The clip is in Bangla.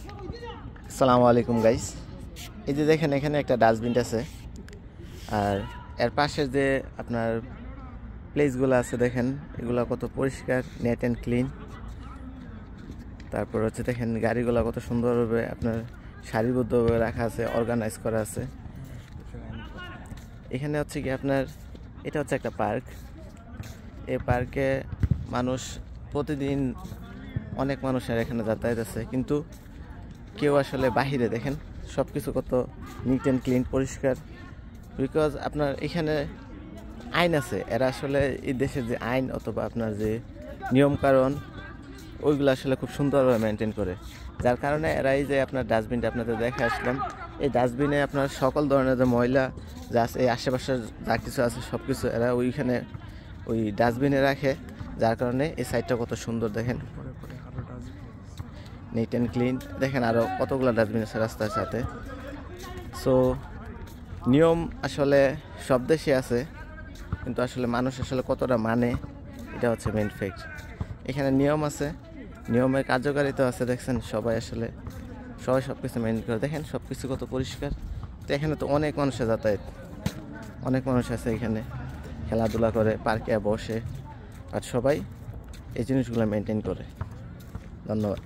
আসসালামু আলাইকুম গাইস। এই যে দেখেন এখানে একটা ডাস্টবিন আছে, আর এর পাশে যে আপনার প্লেসগুলো আছে দেখেন এগুলো কত পরিষ্কার, নেট অ্যান্ড ক্লিন। তারপর হচ্ছে দেখেন গাড়িগুলো কত সুন্দরভাবে আপনার সারিবদ্ধভাবে রাখা আছে, অর্গানাইজ করা আছে। এখানে হচ্ছে কি আপনার এটা হচ্ছে একটা পার্ক। এই পার্কে মানুষ প্রতিদিন অনেক মানুষের এখানে যাতায়াত আছে, কিন্তু কেউ আসলে বাহিরে দেখেন সব কিছু কত নিট অ্যান্ড ক্লিন, পরিষ্কার। বিকজ আপনার এখানে আইন আছে, এরা আসলে এই দেশের যে আইন অথবা আপনার যে নিয়মকানুন ওইগুলো আসলে খুব সুন্দরভাবে মেনটেন করে, যার কারণে এরা এই যে আপনার ডাস্টবিনটা আপনাদের দেখে আসলাম, এই ডাস্টবিনে আপনার সকল ধরনের যে ময়লা যা আছে এই আশেপাশে যা কিছু আছে সব কিছু এরা ওইখানে ওই ডাস্টবিনে রাখে, যার কারণে এই সাইডটা কত সুন্দর দেখেন, নিট অ্যান্ড ক্লিন। দেখেন আরও কতগুলো ডাস্টবিন আছে রাস্তার সাথে। সো নিয়ম আসলে সব দেশে আছে, কিন্তু আসলে মানুষ আসলে কতটা মানে এটা হচ্ছে মেইন ফ্যাক্ট। এখানে নিয়ম আছে, নিয়মের কার্যকারিতা আছে, দেখছেন সবাই সব কিছু মেনটেন করে। দেখেন সব কিছু কত পরিষ্কার। তো এখানে তো অনেক মানুষের যাতায়াত, অনেক মানুষ আছে এখানে খেলাধুলা করে, পার্কে বসে, আর সবাই এই জিনিসগুলো মেনটেন করে। ধন্যবাদ।